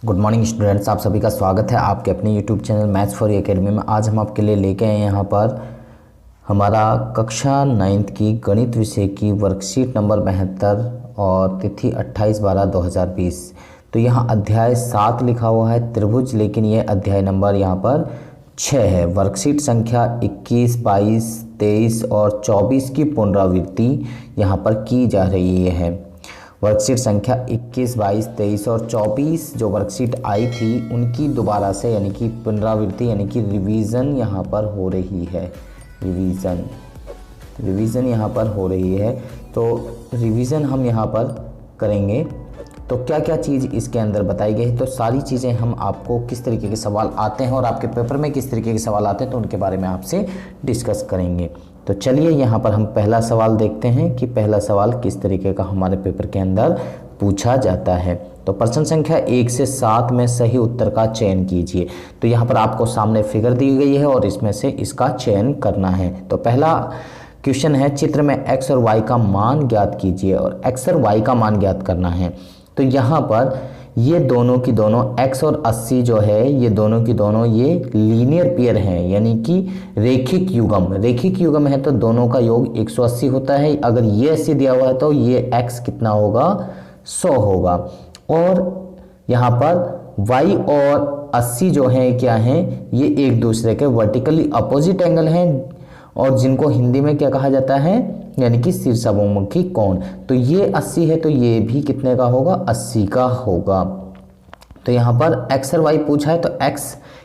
Good morning students, आप सभी का स्वागत है आपके अपने YouTube channel maths for academy में। आज हम आपके लिए लेके आए हैं यहाँ पर हमारा कक्षा 9th की गणित विषय की वर्कशीट नंबर 72 और तिथि 28/12/2020। तो यहाँ अध्याय 7 लिखा हुआ है त्रिभुज, लेकिन ये अध्याय नंबर यहाँ पर 6 है। वर्कशीट संख्या 21, 22, 23 और 24 की पुनरावृत्ति यहाँ पर की जा रही है। वर्कशीट संख्या 21, 22, 23 और 24 जो वर्कशीट आई थी उनकी दोबारा से यानी कि पुनरावृत्ति यानी कि रिवीजन यहाँ पर हो रही है। रिवीजन यहाँ पर हो रही है। तो रिवीजन हम यहाँ पर करेंगे। तो क्या क्या चीज़ इसके अंदर बताई गई है, तो सारी चीज़ें हम आपको किस तरीके के सवाल आते हैं और आपके पेपर में किस तरीके के सवाल आते हैं तो उनके बारे में आपसे डिस्कस करेंगे। तो चलिए यहाँ पर हम पहला सवाल देखते हैं कि पहला सवाल किस तरीके का हमारे पेपर के अंदर पूछा जाता है। तो प्रश्न संख्या 1 से 7 में सही उत्तर का चयन कीजिए। तो यहाँ पर आपको सामने फिगर दी गई है और इसमें से इसका चयन करना है। तो पहला क्वेश्चन है, चित्र में x और y का मान ज्ञात कीजिए और x और y का मान ज्ञात करना है। तो यहाँ पर ये दोनों की दोनों x और 80 जो है ये दोनों की दोनों ये लीनियर पेयर हैं, यानी कि रेखिक युग्म है। तो दोनों का योग 180 होता है। अगर ये 80 दिया हुआ है तो ये x कितना होगा, 100 होगा। और यहाँ पर y और 80 जो है क्या हैं, ये एक दूसरे के वर्टिकली अपोजिट एंगल हैं और जिनको हिंदी में क्या कहा जाता है, यानी कि शीर्षाभिमुखी कोण। तो ये 80 है तो ये भी कितने का होगा, 80 का होगा। तो यहाँ पर x और y पूछा है तो x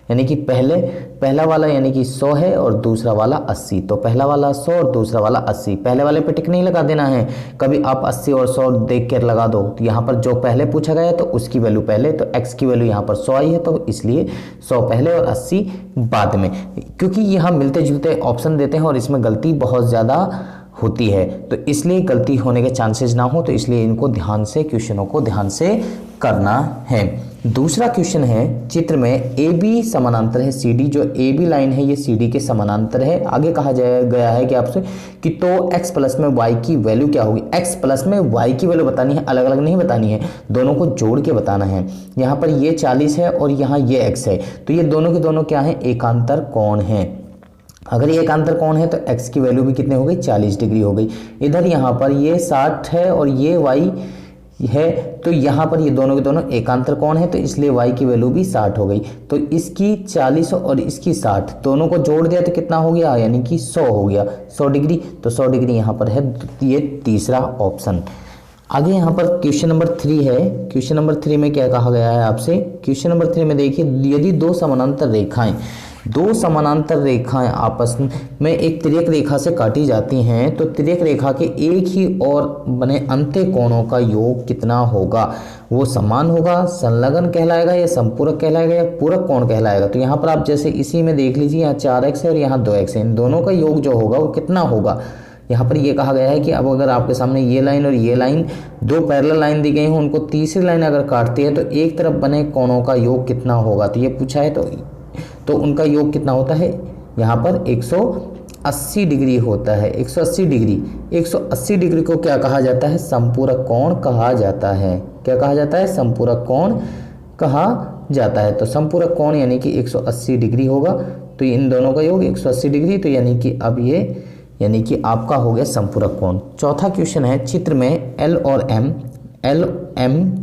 यानी कि पहला वाला यानी कि 100 है और दूसरा वाला 80। तो पहला वाला 100 और दूसरा वाला 80। पहले वाले पे टिक नहीं लगा देना है, कभी आप 80 और 100 देख कर लगा दो। तो यहाँ पर जो पहले पूछा गया तो उसकी वैल्यू पहले, तो x की वैल्यू यहाँ पर 100 आई है तो इसलिए 100 पहले और 80 बाद में। क्योंकि यहाँ मिलते जुलते ऑप्शन देते हैं और इसमें गलती बहुत ज़्यादा होती है तो इसलिए गलती होने के चांसेस ना हो, तो इसलिए इनको ध्यान से क्वेश्चनों को ध्यान से करना है। दूसरा क्वेश्चन है, चित्र में AB समानांतर है CD। जो AB लाइन है ये CD के समानांतर है। आगे कहा गया है कि आपसे कि तो x प्लस में y की वैल्यू क्या होगी। x प्लस में y की वैल्यू बतानी है, अलग अलग नहीं बतानी है, दोनों को जोड़ के बताना है। यहाँ पर ये 40 है और यहाँ ये x है, तो ये दोनों के दोनों क्या है, एकांतर कोण है। अगर ये एकांतर कोण है तो x की वैल्यू भी कितने हो गई, 40 डिग्री हो गई। इधर यहाँ पर ये 60 है और ये y है, तो यहाँ पर ये दोनों के दोनों एकांतर कोण है तो इसलिए y की वैल्यू भी 60 हो गई। तो इसकी 40 और इसकी 60 दोनों को जोड़ दिया तो कितना हो गया, यानी कि 100 हो गया, 100 डिग्री। तो 100 डिग्री यहाँ पर है, ये तीसरा ऑप्शन। आगे यहाँ पर क्वेश्चन नंबर 3 है। क्वेश्चन नंबर 3 में क्या कहा गया है आपसे, क्वेश्चन नंबर 3 में देखिए, यदि दो समानांतर रेखाएं आपस में एक तिर्यक रेखा से काटी जाती हैं तो तिर्यक रेखा के एक ही ओर बने अंत्य कोणों का योग कितना होगा। वो समान होगा, संलग्न कहलाएगा या संपूरक कहलाएगा या पूरक कोण कहलाएगा। तो यहाँ पर आप जैसे इसी में देख लीजिए, यहाँ 4x है और यहाँ 2x है, इन दोनों का योग जो होगा वो कितना होगा। यहाँ पर ये कहा गया है कि अब अगर आपके सामने ये लाइन और ये लाइन दो पैरेलल लाइन दी गई हैं, उनको तीसरी लाइन अगर काटती है तो एक तरफ बने कोणों का योग कितना होगा। तो ये पूछा है तो उनका योग कितना होता है, यहाँ पर 180 डिग्री होता है। 180 डिग्री को क्या कहा जाता है, संपूरक कोण कहा जाता है। क्या कहा जाता है, संपूरक कोण कहा जाता है। तो संपूरक कोण यानी कि 180 डिग्री होगा। तो इन दोनों का योग 180 डिग्री, तो यानी कि अब ये यानी कि आपका हो गया संपूरक कोण। चौथा क्वेश्चन है, चित्र में L और M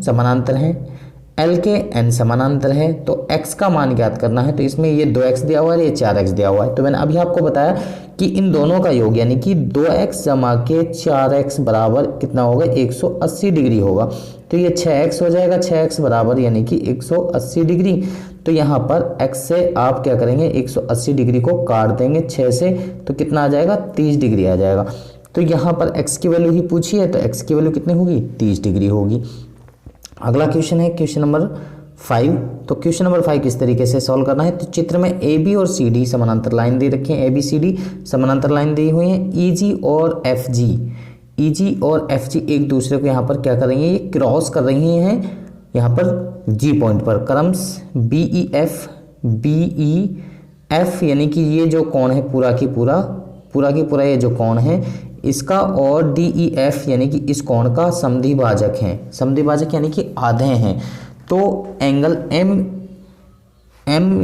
समानांतर हैं, L के N समानांतर है, तो x का मान ज्ञात करना है। तो इसमें ये 2x दिया हुआ है, ये 4x दिया हुआ है। तो मैंने अभी आपको बताया कि इन दोनों का योग यानी कि 2x जमा के 4x बराबर कितना होगा, 180 डिग्री होगा। तो ये 6x हो जाएगा, 6x बराबर यानी कि 180 डिग्री। तो यहाँ पर x से आप क्या करेंगे, 180 डिग्री को काट देंगे 6 से, तो कितना आ जाएगा, 30 डिग्री आ जाएगा। तो यहाँ पर x की वैल्यू ही पूछी है तो x की वैल्यू कितनी होगी, 30 डिग्री होगी। अगला क्वेश्चन है क्वेश्चन नंबर 5। तो क्वेश्चन नंबर 5 किस तरीके से सॉल्व करना है, तो चित्र में AB और CD समानांतर लाइन दे रखी है, ABCD समानांतर लाइन दी हुई है। EG और FG एक दूसरे को यहाँ पर क्या कर रही हैं, ये क्रॉस कर रही हैं यहाँ पर G पॉइंट पर। क्रम्स BEF यानी कि ये जो कोण है पूरा की पूरा ये जो कोण है इसका और DEF यानी कि इस कोण का समद्विभाजक है। समद्विभाजक यानी कि आधे हैं। तो एंगल एम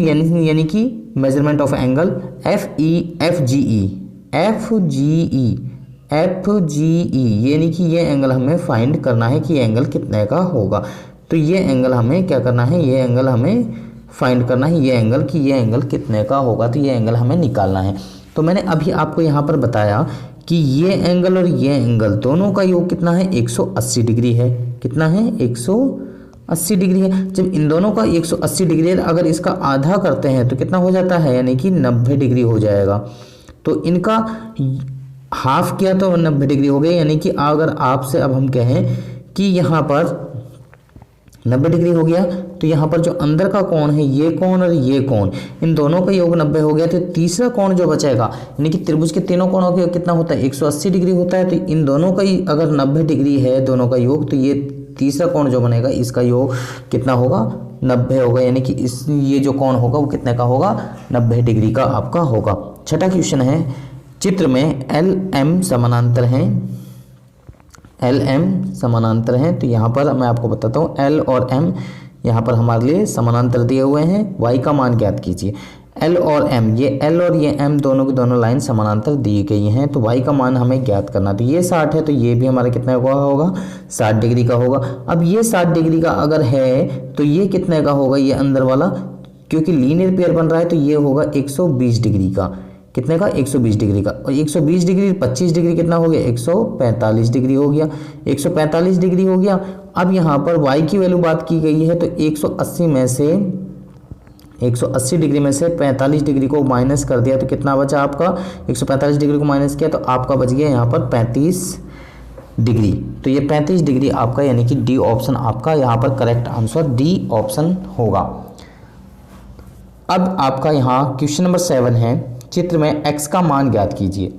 यानी कि measurement of angle F G E यानी कि ये एंगल हमें फाइंड करना है कि एंगल कितने का होगा। तो ये एंगल हमें क्या करना है, ये एंगल हमें फाइंड करना है, ये एंगल कि ये एंगल कितने का होगा, तो ये एंगल हमें निकालना है। तो मैंने अभी आपको यहाँ पर बताया कि ये एंगल और ये एंगल दोनों का योग कितना है, 180 डिग्री है। कितना है, 180 डिग्री है। जब इन दोनों का 180 डिग्री है, अगर इसका आधा करते हैं तो कितना हो जाता है, यानी कि 90 डिग्री हो जाएगा। तो इनका हाफ किया तो 90 डिग्री हो गई, यानी कि अगर आपसे अब हम कहें कि यहाँ पर 90 डिग्री हो गया, तो यहाँ पर जो अंदर का कोण है, ये कोण और ये कोण, इन दोनों का योग 90 हो गया। तो तीसरा कोण जो बचेगा, यानी कि त्रिभुज के तीनों कोणों का योग कितना होता है, 180 डिग्री होता है। तो इन दोनों का ही अगर 90 डिग्री है दोनों का योग, तो ये तीसरा कोण जो बनेगा इसका योग कितना होगा, 90 होगा। यानी कि ये जो कोण होगा वो कितने का होगा, 90 डिग्री का आपका होगा। छठा क्वेश्चन है, चित्र में एल एम समानांतर हैं, तो यहाँ पर मैं आपको बताता हूँ एल और एम यहाँ पर हमारे लिए समानांतर दिए हुए हैं। वाई का मान ज्ञात कीजिए। एल और एम, ये एल और ये एम दोनों की दोनों लाइन समानांतर दी गई हैं, तो वाई का मान हमें ज्ञात करना। तो ये 60 है, तो ये भी हमारा कितने का होगा, 60 डिग्री का होगा। अब ये 60 डिग्री का अगर है तो ये कितने का होगा, ये अंदर वाला, क्योंकि लीनियर पेयर बन रहा है, तो ये होगा 120 डिग्री का। कितने का, 120 डिग्री का। और 120 डिग्री 25 डिग्री कितना हो गया, 145 डिग्री हो गया। 145 डिग्री हो गया। अब यहाँ पर y की वैल्यू बात की गई है, तो 180 डिग्री में से 45 डिग्री को माइनस कर दिया, तो कितना बचा आपका, 145 डिग्री को माइनस किया तो आपका बच गया यहाँ पर 35 डिग्री। तो ये 35 डिग्री आपका, यानी कि डी ऑप्शन आपका यहाँ पर करेक्ट आंसर डी ऑप्शन होगा। अब आपका यहाँ क्वेश्चन नंबर 7 है, चित्र में x का मान ज्ञात कीजिए।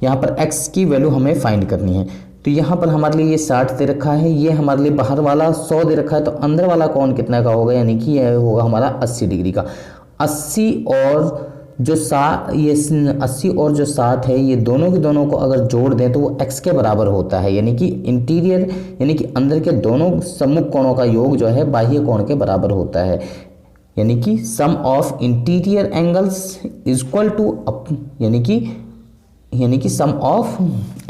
यहाँ पर x की वैल्यू हमें फाइंड करनी है। तो यहाँ पर हमारे लिए ये 60 दे रखा है, ये हमारे लिए बाहर वाला 100 दे रखा है, तो अंदर वाला कोण कितना का होगा, यानी कि यह होगा हमारा 80 डिग्री का। 80 और जो 60 है, ये दोनों के दोनों को अगर जोड़ दें तो वो x के बराबर होता है, यानी कि इंटीरियर यानी कि अंदर के दोनों सम्मुख कोणों का योग जो है बाह्य कोण के बराबर होता है। यानी कि sum of interior angles equal to, यानी कि sum of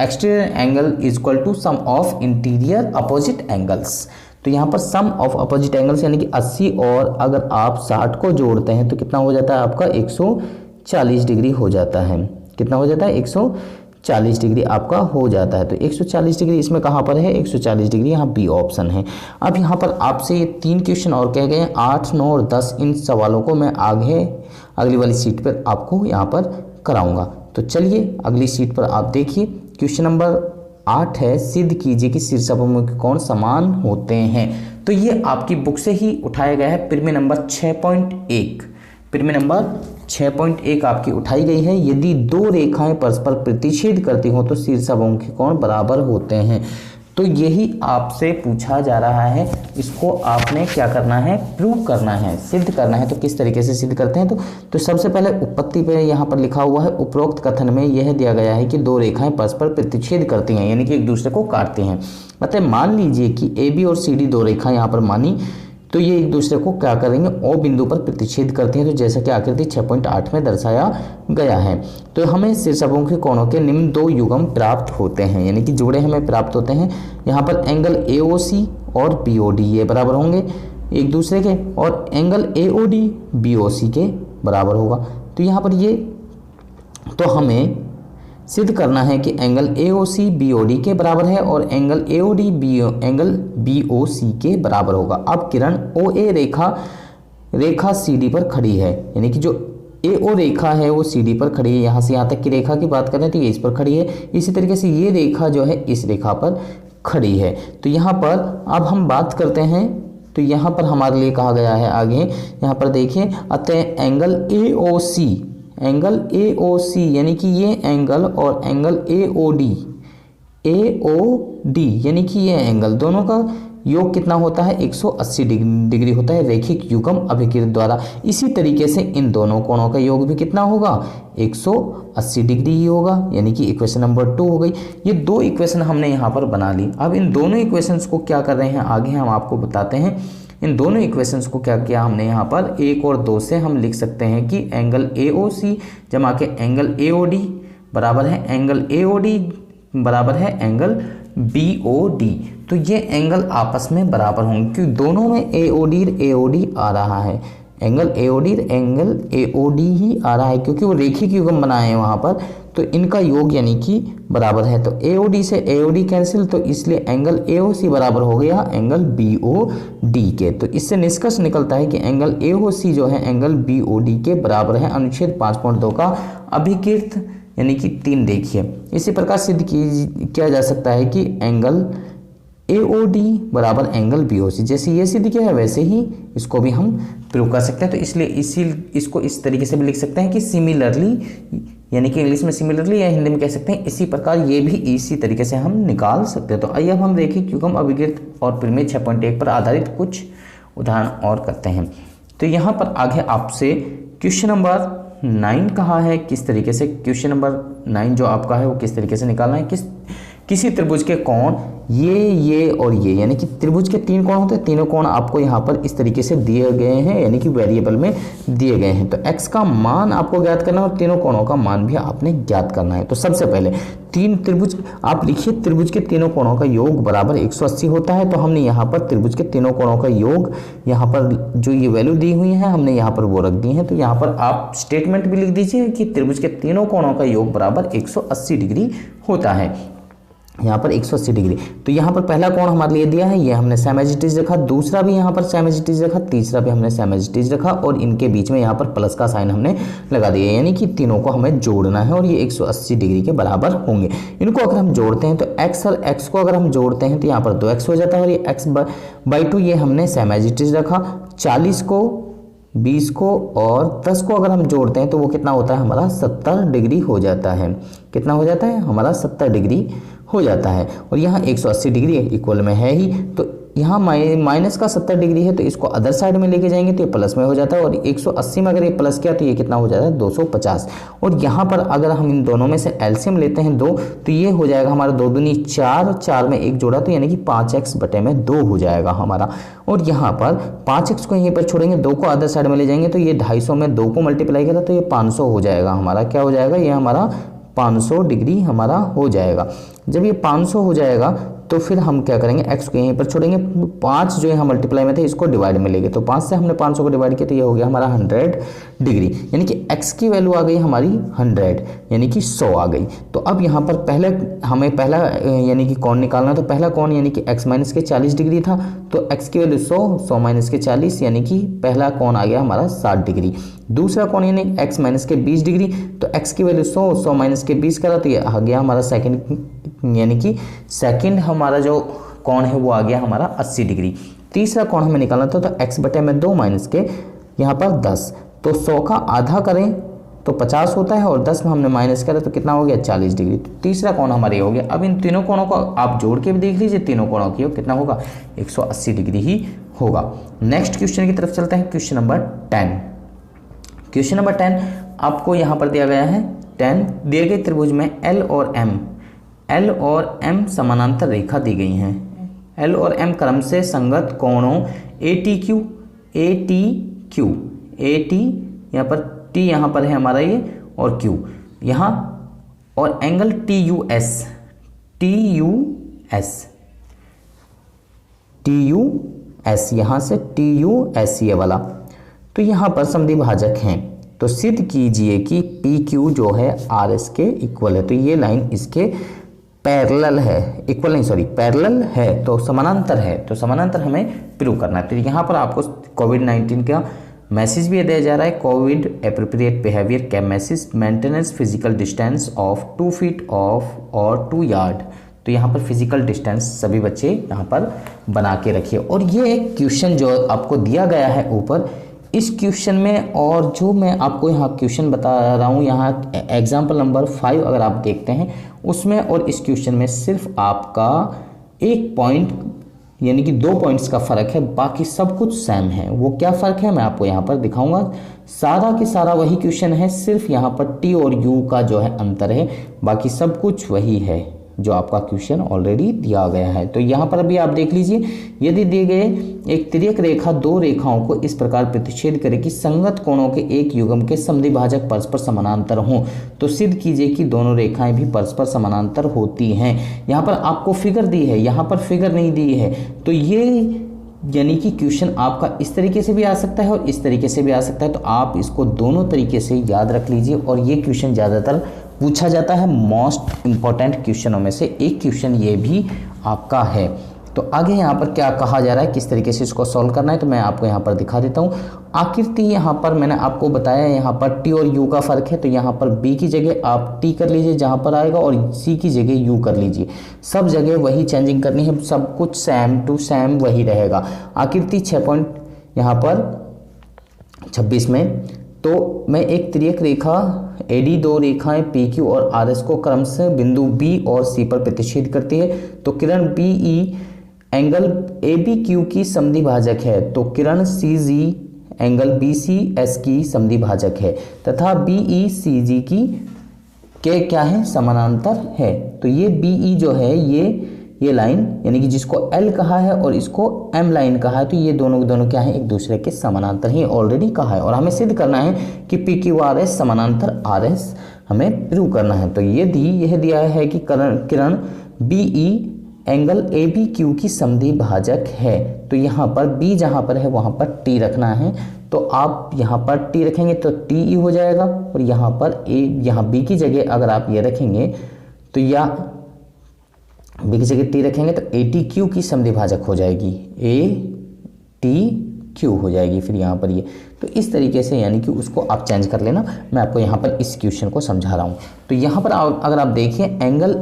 exterior angle equal to sum of interior opposite angles. तो यहाँ पर सम ऑफ अपोजिट एंगल्स यानी कि 80 और अगर आप 60 को जोड़ते हैं तो कितना हो जाता है आपका, 140 डिग्री हो जाता है। कितना हो जाता है, 140 डिग्री आपका हो जाता है। तो 140 डिग्री इसमें कहाँ पर है, 140 डिग्री यहाँ बी ऑप्शन है। अब यहाँ पर आपसे ये 3 क्वेश्चन और कह गए, 8, 9 और 10। इन सवालों को मैं आगे अगली वाली सीट पर आपको यहाँ पर कराऊंगा। तो चलिए अगली सीट पर आप देखिए। क्वेश्चन नंबर 8 है, सिद्ध कीजिए कि शीर्षाभिमुखी कोण समान होते हैं। तो ये आपकी बुक से ही उठाया गया है, प्रमेय नंबर 6.1। प्रमेय नंबर 6.1 आपकी उठाई गई है। यदि दो रेखाएं परस्पर प्रतिच्छेद करती हो तो शीर्षाभिमुखी कोण बराबर होते हैं। तो यही आपसे पूछा जा रहा है, इसको आपने क्या करना है, प्रूव करना है, सिद्ध करना है। तो किस तरीके से सिद्ध करते हैं, तो सबसे पहले उत्पत्ति पे यहाँ पर लिखा हुआ है, उपरोक्त कथन में यह दिया गया है कि दो रेखाएं परस्पर प्रतिच्छेद करती हैं, यानी कि एक दूसरे को काटती हैं। मतलब मान लीजिए कि ए बी और सी डी दो रेखाएं यहाँ पर मानी, तो ये एक दूसरे को क्या करेंगे, ओ बिंदु पर प्रतिच्छेद करती हैं। तो जैसा कि आकृति 6.8 में दर्शाया गया है, तो हमें शीर्षाभिमुखी कोणों के निम्न 2 युग्म प्राप्त होते हैं, यानी कि जोड़े हमें प्राप्त होते हैं। यहाँ पर एंगल AOC और BOD ये बराबर होंगे एक दूसरे के, और एंगल AOD BOC के बराबर होगा। तो यहाँ पर ये, तो हमें सिद्ध करना है कि एंगल AOC BOD के बराबर है और एंगल AOD एंगल BOC के बराबर होगा। अब किरण OA रेखा CD पर खड़ी है, यानी कि जो AO रेखा है वो CD पर खड़ी है। यहाँ से यहाँ तक की रेखा की बात करें तो ये इस पर खड़ी है। इसी तरीके से ये रेखा जो है इस रेखा पर खड़ी है। तो यहाँ पर अब हम बात करते हैं, तो यहाँ पर हमारे लिए कहा गया है आगे, यहाँ पर देखिए, अतः एंगल AOC यानी कि ये एंगल और एंगल AOD यानी कि ये एंगल, दोनों का योग कितना होता है, 180 डिग्री होता है रैखिक युग्म अभिकृत द्वारा। इसी तरीके से इन दोनों कोणों का योग भी कितना होगा, 180 डिग्री ही होगा, यानी कि इक्वेशन नंबर 2 हो गई। ये 2 इक्वेशन हमने यहाँ पर बना ली। अब इन दोनों इक्वेशंस को क्या कर रहे हैं, आगे हम आपको बताते हैं। इन दोनों इक्वेशंस को क्या किया हमने यहाँ पर 1 और 2 से हम लिख सकते हैं कि एंगल AOC जमा के एंगल AOD बराबर है एंगल AOD बराबर है एंगल BOD। तो ये एंगल आपस में बराबर होंगे क्योंकि दोनों में AOD आ रहा है, एंगल AOD ही आ रहा है क्योंकि वो रेखिक युग्म बनाए हैं वहाँ पर, तो इनका योग यानी कि बराबर है। तो AOD से AOD कैंसिल, तो इसलिए एंगल AOC बराबर हो गया एंगल BOD के। तो इससे निष्कर्ष निकलता है कि एंगल AOC जो है एंगल BOD के बराबर है। अनुच्छेद 5.2 का अभिकृत यानी कि 3 देखिए। इसी प्रकार सिद्ध किया जा सकता है कि एंगल AOD बराबर एंगल BOC, जैसे ये सिद्ध किया है वैसे ही इसको भी हम प्रूव कर सकते हैं। तो इसलिए इसको इस तरीके से भी लिख सकते हैं कि सिमिलरली, यानी कि इंग्लिश में सिमिलरली या हिंदी में कह सकते हैं इसी प्रकार, ये भी इसी तरीके से हम निकाल सकते हैं। तो आइए अब हम देखें युग्म अभिकृत और प्रमेय 6.1 पर आधारित कुछ उदाहरण और करते हैं। तो यहाँ पर आगे आपसे क्वेश्चन नंबर 9 कहा है किस तरीके से, क्वेश्चन नंबर 9 जो आपका है वो किस तरीके से निकालना है। किसी त्रिभुज के कोण ये और ये, यानी कि त्रिभुज के 3 कोण होते हैं, तीनों कोण आपको यहाँ पर इस तरीके से दिए गए हैं, यानी कि वेरिएबल में दिए गए हैं। तो x का मान आपको ज्ञात करना है और तीनों कोणों का मान भी आपने ज्ञात करना है। तो सबसे पहले 3 त्रिभुज आप लिखिए, त्रिभुज के तीनों कोणों का योग बराबर 180 होता है। तो हमने यहाँ पर त्रिभुज के तीनों कोणों का योग, यहाँ पर जो ये वैल्यू दी हुई है हमने यहाँ पर वो रख दी है। तो यहाँ पर आप स्टेटमेंट भी लिख दीजिए कि त्रिभुज के तीनों कोणों का योग बराबर 180 डिग्री होता है, यहाँ पर 180 डिग्री। तो यहाँ पर पहला कोण हमारे लिए दिया है, ये हमने सेम एज इट इज रखा, दूसरा भी यहाँ पर सेम एज इट इज रखा, तीसरा भी हमने सेम एज इट इज रखा और इनके बीच में यहाँ पर प्लस का साइन हमने लगा दिया, यानी कि तीनों को हमें जोड़ना है और ये 180 डिग्री के बराबर होंगे। इनको अगर हम जोड़ते हैं तो x और x को अगर हम जोड़ते हैं तो यहाँ पर 2x हो जाता है और ये x/2 ये हमने सेम एज इट इज रखा। 40 को 20 को और 10 को अगर हम जोड़ते हैं तो वो कितना होता है हमारा 70 डिग्री हो जाता है। कितना हो जाता है हमारा 70 डिग्री हो जाता है। और यहाँ 180 डिग्री इक्वल में है ही, तो यहाँ माइनस का 70 डिग्री है तो इसको अदर साइड में लेके जाएंगे तो ये प्लस में हो जाता है और 180 में अगर ये प्लस किया तो ये कितना हो जाता है 250। और यहाँ पर अगर हम इन दोनों में से एलसीएम लेते हैं 2 तो ये हो जाएगा हमारा 2 दूनी 4, 4 में 1 जोड़ा तो यानी कि 5x/2 हो जाएगा हमारा। और यहाँ पर 5x को यहीं पर छोड़ेंगे, 2 को अदर साइड में ले जाएंगे तो ये 250 में 2 को मल्टीप्लाई करा तो ये 500 हो जाएगा हमारा। क्या हो जाएगा, ये हमारा 500 डिग्री हमारा हो जाएगा। जब ये 500 हो जाएगा तो फिर हम क्या करेंगे, x को यहीं पर छोड़ेंगे, 5 जो यहाँ मल्टीप्लाई में थे इसको डिवाइड में लेंगे तो 5 से हमने 500 को डिवाइड किया तो ये हो गया हमारा 100 डिग्री, यानी कि x की वैल्यू आ गई हमारी 100 यानी कि 100 आ गई। तो अब यहाँ पर हमें पहला यानी कि कोण निकालना, तो पहला कोण यानी कि x माइनस के 40 डिग्री था तो x की वैल्यू 100 माइनस के 40 यानी कि पहला कोण आ गया हमारा 60 डिग्री। दूसरा कोण यानी x माइनस के 20 डिग्री तो x की वैल्यू 100 माइनस के 20 करा तो ये आ गया हमारा सेकंड, यानी कि सेकंड हमारा जो कोण है वो आ गया हमारा 80 डिग्री। तीसरा कोण हमें निकालना था तो x/2 माइनस के यहाँ पर 10, तो 100 का आधा करें तो 50 होता है और 10 में हमने माइनस करा तो कितना हो गया 40 डिग्री। तो तीसरा कोण हमारे हो गया। अब इन तीनों कोणों को आप जोड़ के भी देख लीजिए, तीनों कोणों की कितना होगा 180 डिग्री ही होगा। नेक्स्ट क्वेश्चन की तरफ चलते हैं, क्वेश्चन नंबर 10। क्वेश्चन नंबर 10 आपको यहाँ पर दिया गया है 10 दिए गए त्रिभुज में L और M समानांतर रेखा दी गई हैं। L और M क्रम से संगत कोणों AT यहाँ पर T यहाँ पर है हमारा ये और Q यहाँ, और एंगल TUS यहाँ से TUS ये वाला, तो यहाँ पर समद्विभाजक हैं। तो सिद्ध कीजिए कि PQ जो है RS के इक्वल है। तो ये लाइन इसके पैरेलल है, इक्वल नहीं सॉरी पैरेलल है, तो समानांतर है, तो समानांतर हमें प्रूव करना है। तो यहाँ पर आपको कोविड-19 का मैसेज भी दिया जा रहा है, Covid appropriate behaviour camp message, maintenance physical distance of 2 feet of और 2 यार्ड। तो यहाँ पर फिजिकल डिस्टेंस सभी बच्चे यहाँ पर बना के रखिए। और ये क्वेश्चन जो आपको दिया गया है ऊपर, इस क्वेश्चन में और जो मैं आपको यहाँ क्वेश्चन बता रहा हूँ, यहाँ एग्जाम्पल नंबर 5 अगर आप देखते हैं उसमें और इस क्वेश्चन में सिर्फ आपका 1 पॉइंट यानी कि 2 पॉइंट्स का फ़र्क है, बाकी सब कुछ सेम है। वो क्या फ़र्क है मैं आपको यहाँ पर दिखाऊंगा। सारा के सारा वही क्वेश्चन है, सिर्फ यहाँ पर T और U का जो है अंतर है, बाकी सब कुछ वही है। जो आपका क्वेश्चन ऑलरेडी दिया गया है। तो यहाँ पर अभी आप देख लीजिए, यदि दिए गए एक तिर्यक रेखा दो रेखाओं को इस प्रकार प्रतिच्छेद करे कि संगत कोणों के एक युग्म के समद्विभाजक परस्पर समानांतर हों, तो सिद्ध कीजिए कि दोनों रेखाएं भी परस्पर समानांतर होती हैं। यहाँ पर आपको फिगर दी है, यहाँ पर फिगर नहीं दी है। तो ये यानी कि क्वेश्चन आपका इस तरीके से भी आ सकता है और इस तरीके से भी आ सकता है। तो आप इसको दोनों तरीके से याद रख लीजिए, और ये क्वेश्चन ज़्यादातर पूछा जाता है, मोस्ट इंपॉर्टेंट क्वेश्चनों में से एक क्वेश्चन ये भी आपका है। तो आगे यहाँ पर क्या कहा जा रहा है, किस तरीके से इसको सॉल्व करना है, तो मैं आपको यहाँ पर दिखा देता हूँ। आकृति यहाँ पर मैंने आपको बताया, यहाँ पर टी और यू का फर्क है, तो यहाँ पर बी की जगह आप टी कर लीजिए जहाँ पर आएगा, और सी की जगह यू कर लीजिए। सब जगह वही चेंजिंग करनी है, सब कुछ सेम टू सेम वही रहेगा। आकृति 6 पॉइंट यहाँ पर 26 में, तो मैं एक तिर्यक रेखा एडी दो रेखाएं पी क्यू और आर एस को क्रमशः बिंदु बी और सी पर प्रतिच्छेद करती है। तो किरण B E angle A B Q की समद्विभाजक है, तो किरण C G angle B C S की समद्विभाजक है, तथा बी ई सी जी की के क्या है, समानांतर है। तो ये बी ई जो है ये लाइन यानी कि जिसको L कहा है और इसको M लाइन कहा है, तो ये दोनों क्या है, एक दूसरे के समानांतर ही ऑलरेडी कहा है। और हमें सिद्ध करना है कि पी क्यू आर एस समानांतर आर एस हमें प्रूव करना है। तो यह दिया है कि किरण B E angle A B Q की समद्विभाजक है। तो यहाँ पर B जहाँ पर है वहाँ पर T रखना है, तो आप यहाँ पर T रखेंगे तो TE हो जाएगा, और यहाँ पर यहाँ B की जगह अगर आप ये रखेंगे तो या B की जगह T रखेंगे तो ATQ की समद्विभाजक हो जाएगी, ATQ हो जाएगी फिर यहाँ पर ये। तो इस तरीके से यानी कि उसको आप चेंज कर लेना। मैं आपको यहाँ पर इस क्वेश्चन को समझा रहा हूँ। तो यहाँ पर अगर आप देखिए एंगल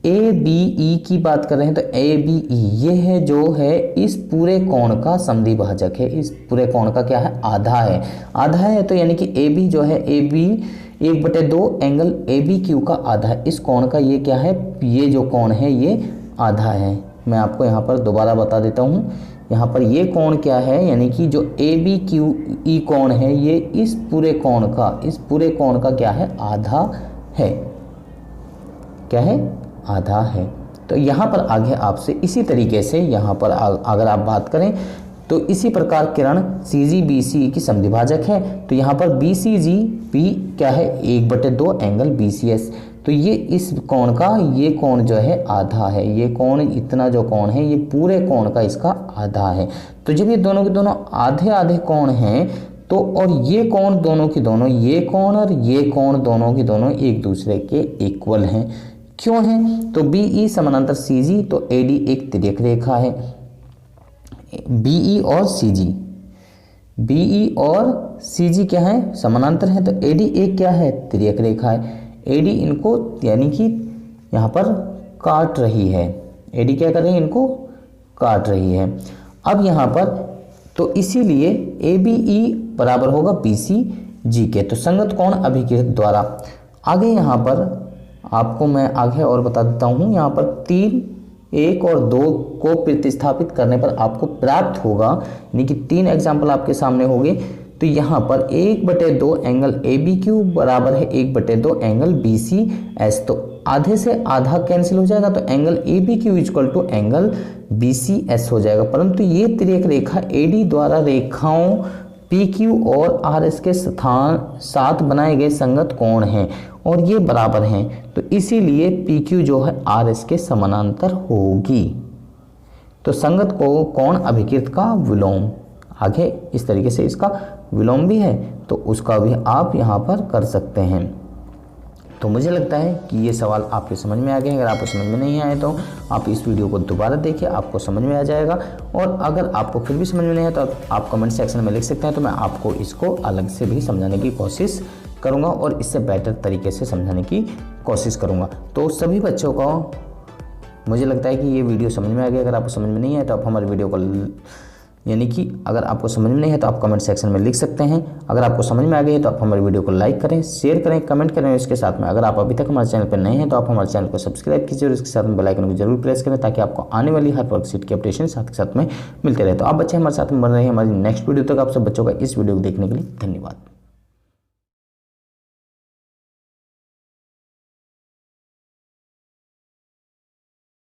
ABE की बात कर रहे हैं, तो ABE ये है जो है इस पूरे कोण का समद्विभाजक है। इस पूरे कोण का क्या है, आधा है। तो यानी कि AB जो है, AB 1/2 एंगल ABQ का आधा है। इस कोण का ये क्या है, ये जो कोण है ये आधा है। मैं आपको यहाँ पर दोबारा बता देता हूँ, यहाँ पर ये कोण क्या है, यानी कि जो ABQE कोण है ये इस पूरे कोण का क्या है, आधा है। क्या है, आधा है। तो यहाँ पर आगे आपसे इसी तरीके से यहाँ पर अगर आप बात करें तो इसी प्रकार किरण CG BCE की समद्विभाजक है। तो यहाँ पर BCG भी क्या है, 1/2 एंगल BCS। तो ये इस कोण का ये कोण जो है आधा है। ये कोण, इतना जो कोण है ये पूरे कोण का इसका आधा है। तो जब ये दोनों के दोनों आधे कोण हैं, तो और ये कोण दोनों की दोनों, ये कोण और ये कोण दोनों की दोनों एक दूसरे के इक्वल हैं। क्यों है, तो BE समानांतर CG, तो AD एक तिर्यक रेखा है। BE और CG क्या है, समानांतर है। तो AD एक क्या है, तिर्यक रेखा है। AD इनको यानी कि यहाँ पर काट रही है। AD क्या कर रही है, इनको काट रही है। अब यहाँ पर तो इसीलिए ABE बराबर होगा BCG के। तो संगत कोण अभिकृत द्वारा। आगे यहाँ पर आपको मैं आगे और बता देता हूँ, यहाँ पर 3, 1 और 2 को प्रतिस्थापित करने पर आपको प्राप्त होगा, यानी कि 3 एग्जाम्पल आपके सामने होंगे। तो यहाँ पर 1/2 एंगल ABQ बराबर है 1/2 एंगल BCS। तो आधे से आधा कैंसिल हो जाएगा, तो angle ABQ equal to angle BCS हो जाएगा। परंतु ये तिर्यक रेखा AD द्वारा रेखाओं PQ और RS के साथ बनाए गए संगत कोण हैं और ये बराबर हैं, तो इसीलिए PQ जो है RS के समानांतर होगी। तो संगत को कोण अभिकृत का विलोम, आगे इस तरीके से इसका विलोम भी है, तो उसका भी आप यहाँ पर कर सकते हैं। तो मुझे लगता है कि ये सवाल आपके समझ में आ गए। अगर आपको समझ में नहीं आए तो आप इस वीडियो को दोबारा देखिए, आपको समझ में आ जाएगा। और अगर आपको फिर भी समझ में नहीं आए तो आप कमेंट सेक्शन में लिख सकते हैं, तो मैं आपको इसको अलग से भी समझाने की कोशिश करूँगा और इससे बेटर तरीके से समझाने की कोशिश करूँगा। तो सभी बच्चों को मुझे लगता है कि ये वीडियो समझ में आ गया। अगर आपको समझ में नहीं आए तो आप हमारे वीडियो को यानी कि अगर आपको समझ में नहीं है तो आप कमेंट सेक्शन में लिख सकते हैं। अगर आपको समझ में आ गई है तो आप हमारे वीडियो को लाइक करें, शेयर करें, कमेंट करें। इसके साथ में अगर आप अभी तक हमारे चैनल पर नए हैं तो आप हमारे चैनल को सब्सक्राइब कीजिए और इसके साथ में बेल आइकन को जरूर प्रेस करें, ताकि आपको आने वाली हर वर्कशीट की अपडेशन साथ के साथ में मिलते रहे। तो आप बच्चे हमारे साथ में बन रहे हैं हमारी नेक्स्ट वीडियो तक। आप सब बच्चों का इस वीडियो को देखने के लिए धन्यवाद।